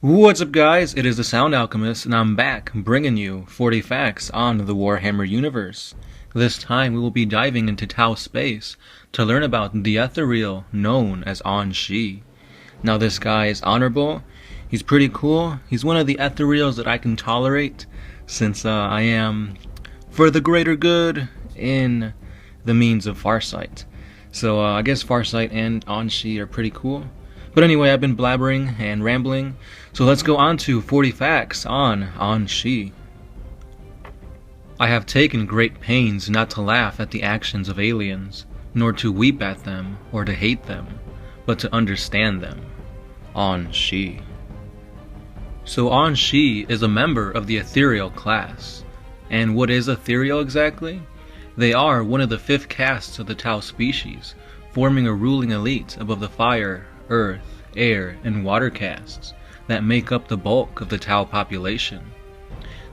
What's up guys, it is the Sound Alchemist and I'm back bringing you 40 facts on the Warhammer universe. This time we will be diving into Tau space to learn about the Ethereal known as Aun'Shi. Now this guy is honorable, he's pretty cool, he's one of the Ethereals that I can tolerate since I am for the greater good in the means of Farsight. So I guess Farsight and Aun'Shi are pretty cool. But anyway, I've been blabbering and rambling, so let's go on to 40 facts on Aun'Shi. I have taken great pains not to laugh at the actions of aliens, nor to weep at them or to hate them, but to understand them. Aun'Shi. So Aun'Shi is a member of the Ethereal class. And what is Ethereal exactly? They are one of the 5th castes of the Tau species, forming a ruling elite above the fire, earth, air, and water castes that make up the bulk of the Tau population.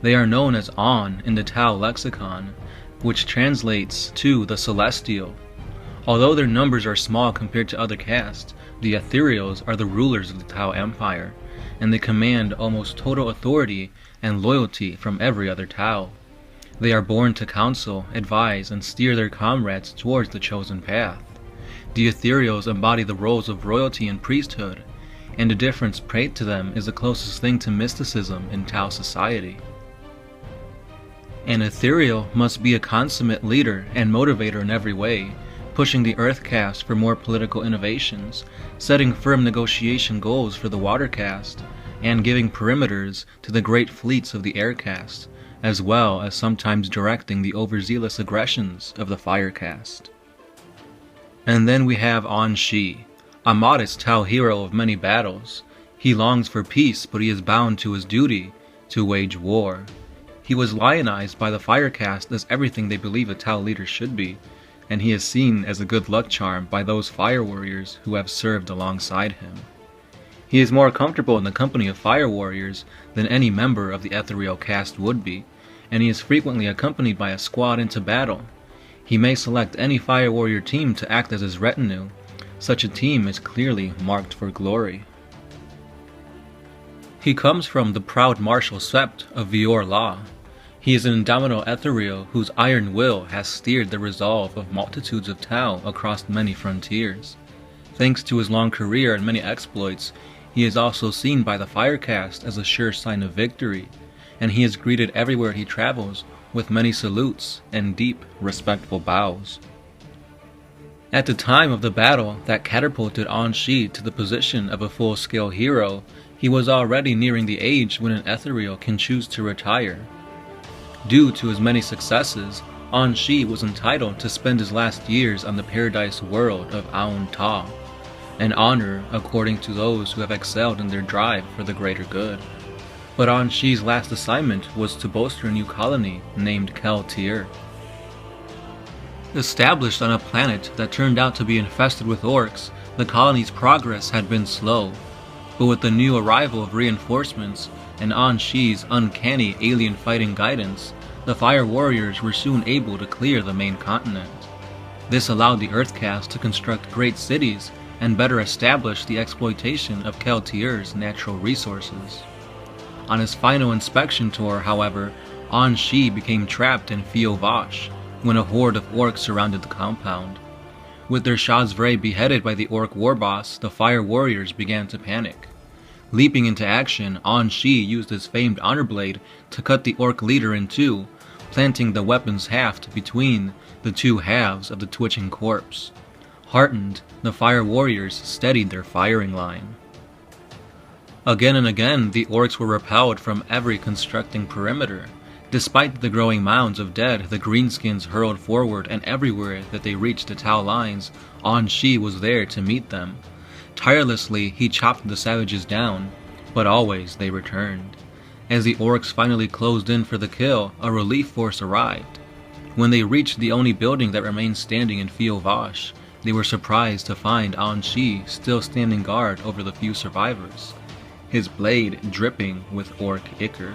They are known as Aun in the Tau lexicon, which translates to the celestial. Although their numbers are small compared to other castes, the Ethereals are the rulers of the Tau Empire, and they command almost total authority and loyalty from every other Tau. They are born to counsel, advise, and steer their comrades towards the chosen path. The Ethereals embody the roles of royalty and priesthood, and the difference paid to them is the closest thing to mysticism in Tau society. An Ethereal must be a consummate leader and motivator in every way, pushing the Earth caste for more political innovations, setting firm negotiation goals for the Water caste, and giving perimeters to the great fleets of the Air caste, as well as sometimes directing the overzealous aggressions of the Fire caste. And then we have Aun'Shi, a modest Tau hero of many battles. He longs for peace, but he is bound to his duty to wage war. He was lionized by the Fire caste as everything they believe a Tau leader should be, and he is seen as a good luck charm by those fire warriors who have served alongside him. He is more comfortable in the company of fire warriors than any member of the Ethereal caste would be, and he is frequently accompanied by a squad into battle. He may select any fire warrior team to act as his retinue. Such a team is clearly marked for glory. He comes from the proud martial sept of Vior Law. He is an indomitable ethereal whose iron will has steered the resolve of multitudes of Tau across many frontiers. Thanks to his long career and many exploits, he is also seen by the Fire caste as a sure sign of victory, and he is greeted everywhere he travels with many salutes and deep, respectful bows. At the time of the battle that catapulted Aun'Shi to the position of a full-scale hero, he was already nearing the age when an Ethereal can choose to retire. Due to his many successes, Aun'Shi was entitled to spend his last years on the paradise world of Aun-Ta, an honor according to those who have excelled in their drive for the greater good. But Aun'Shi's last assignment was to bolster a new colony named Keltier. Established on a planet that turned out to be infested with orcs, the colony's progress had been slow. But with the new arrival of reinforcements and Aun'Shi's uncanny alien fighting guidance, the fire warriors were soon able to clear the main continent. This allowed the Earth caste to construct great cities and better establish the exploitation of Keltier's natural resources. On his final inspection tour, however, Aun'Shi became trapped in Fiovash when a horde of orcs surrounded the compound. With their Shazvray beheaded by the orc war boss, the fire warriors began to panic. Leaping into action, Aun'Shi used his famed honor blade to cut the orc leader in two, planting the weapon's haft between the two halves of the twitching corpse. Heartened, the fire warriors steadied their firing line. Again and again, the orcs were repelled from every constructing perimeter. Despite the growing mounds of dead, the greenskins hurled forward, and everywhere that they reached the Tau lines, Aun'Shi was there to meet them. Tirelessly, he chopped the savages down, but always they returned. As the orcs finally closed in for the kill, a relief force arrived. When they reached the only building that remained standing in Fiovash, they were surprised to find Aun'Shi still standing guard over the few survivors, his blade dripping with orc ichor.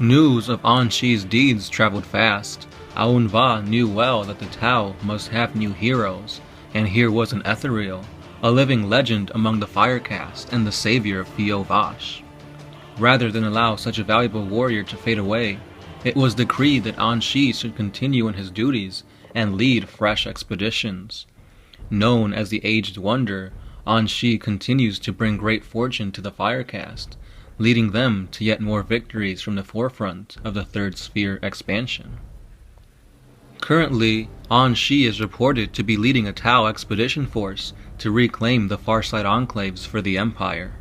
News of Aun'Shi's deeds traveled fast. Aun'Va knew well that the Tau must have new heroes, and here was an Ethereal, a living legend among the Firecaste and the savior of Vash. Rather than allow such a valuable warrior to fade away, it was decreed that Aun'Shi should continue in his duties and lead fresh expeditions. Known as the Aged Wonder, Aun'Shi continues to bring great fortune to the Firecaste, leading them to yet more victories from the forefront of the Third Sphere expansion. Currently, Aun'Shi is reported to be leading a Tau expedition force to reclaim the Farside enclaves for the Empire.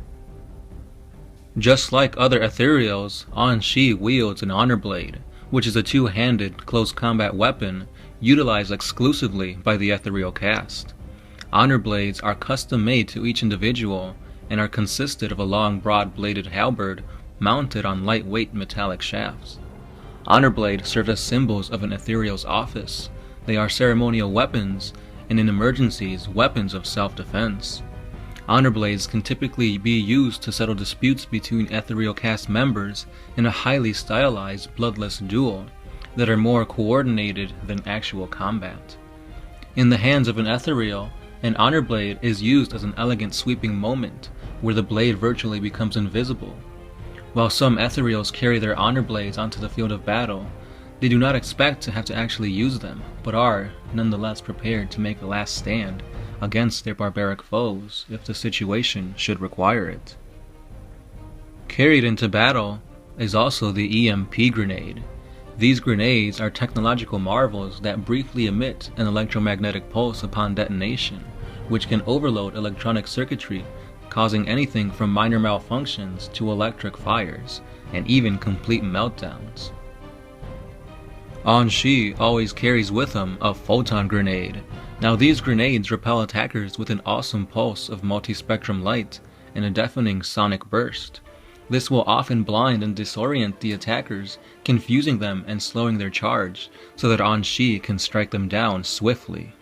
Just like other Ethereals, Aun'Shi wields an Honor Blade, which is a two-handed close combat weapon utilized exclusively by the Ethereal caste. Honor Blades are custom made to each individual and are consisted of a long broad-bladed halberd mounted on lightweight metallic shafts. Honor Blades serve as symbols of an Ethereal's office. They are ceremonial weapons and in emergencies, weapons of self-defense. Honor Blades can typically be used to settle disputes between Ethereal caste members in a highly stylized bloodless duel that are more coordinated than actual combat. In the hands of an Ethereal, an Honor Blade is used as an elegant sweeping moment where the blade virtually becomes invisible. While some Ethereals carry their Honor Blades onto the field of battle, they do not expect to have to actually use them, but are nonetheless prepared to make a last stand against their barbaric foes if the situation should require it. Carried into battle is also the EMP grenade. These grenades are technological marvels that briefly emit an electromagnetic pulse upon detonation, which can overload electronic circuitry, causing anything from minor malfunctions to electric fires, and even complete meltdowns. Aun'Shi always carries with him a photon grenade. Now these grenades repel attackers with an awesome pulse of multi-spectrum light and a deafening sonic burst. This will often blind and disorient the attackers, confusing them and slowing their charge, so that Aun'Shi can strike them down swiftly.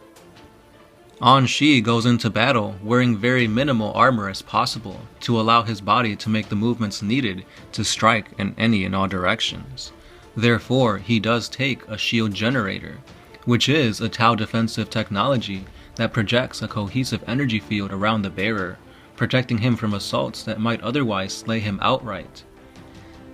Aun'Shi goes into battle wearing very minimal armor as possible to allow his body to make the movements needed to strike in any and all directions. Therefore, he does take a shield generator, which is a Tau defensive technology that projects a cohesive energy field around the bearer, protecting him from assaults that might otherwise slay him outright.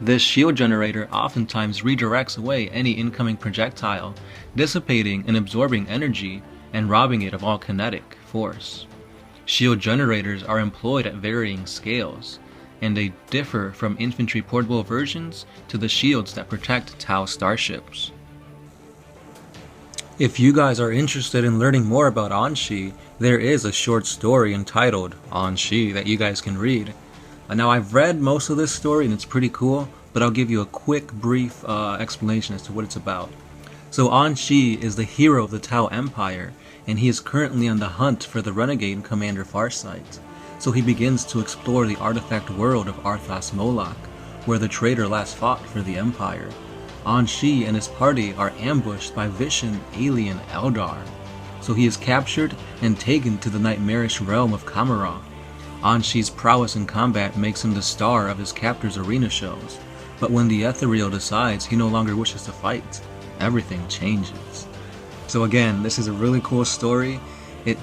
This shield generator oftentimes redirects away any incoming projectile, dissipating and absorbing energy and robbing it of all kinetic force. Shield generators are employed at varying scales, and they differ from infantry portable versions to the shields that protect Tau starships. If you guys are interested in learning more about Aun'Shi, there is a short story entitled Aun'Shi that you guys can read. Now I've read most of this story and it's pretty cool, but I'll give you a quick brief explanation as to what it's about. So Aun'Shi is the hero of the Tau Empire, and he is currently on the hunt for the renegade Commander Farsight. So he begins to explore the artifact world of Arthas Moloch, where the traitor last fought for the Empire. Aun'Shi and his party are ambushed by Vishan alien Eldar. So he is captured and taken to the nightmarish realm of Kamara. Aun'Shi's prowess in combat makes him the star of his captor's arena shows, but when the Ethereal decides he no longer wishes to fight, everything changes. So again, this is a really cool story. It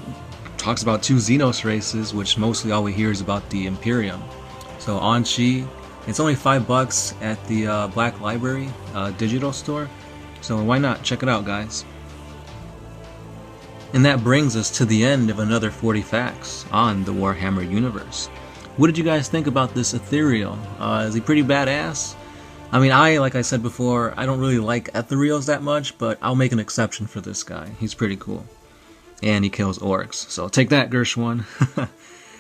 talks about two Xenos races, which mostly all we hear is about the Imperium. So Aun'Shi, it's only $5 at the Black Library digital store, so why not? Check it out, guys. And that brings us to the end of another 40 facts on the Warhammer universe. What did you guys think about this Ethereal? Is he pretty badass? I mean, like I said before, I don't really like Ethereals that much, but I'll make an exception for this guy. He's pretty cool. And he kills orcs. So take that, Gershwin.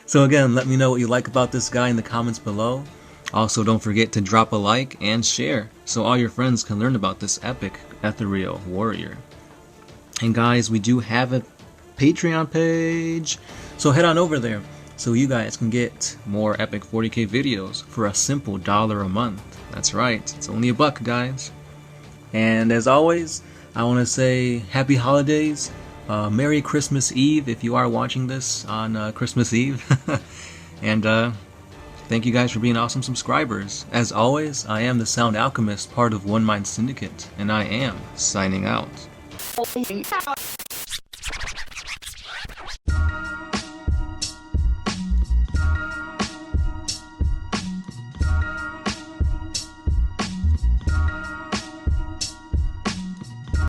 So again, let me know what you like about this guy in the comments below. Also, don't forget to drop a like and share so all your friends can learn about this epic Ethereal warrior. And guys, we do have a Patreon page, so head on over there so you guys can get more epic 40k videos for a simple $1 a month. That's right, it's only $1, guys. And as always, I want to say happy holidays, Merry Christmas Eve if you are watching this on Christmas Eve. And thank you guys for being awesome subscribers. As always, I am the Sound Alchemist, part of One Mind Syndicate, and I am signing out.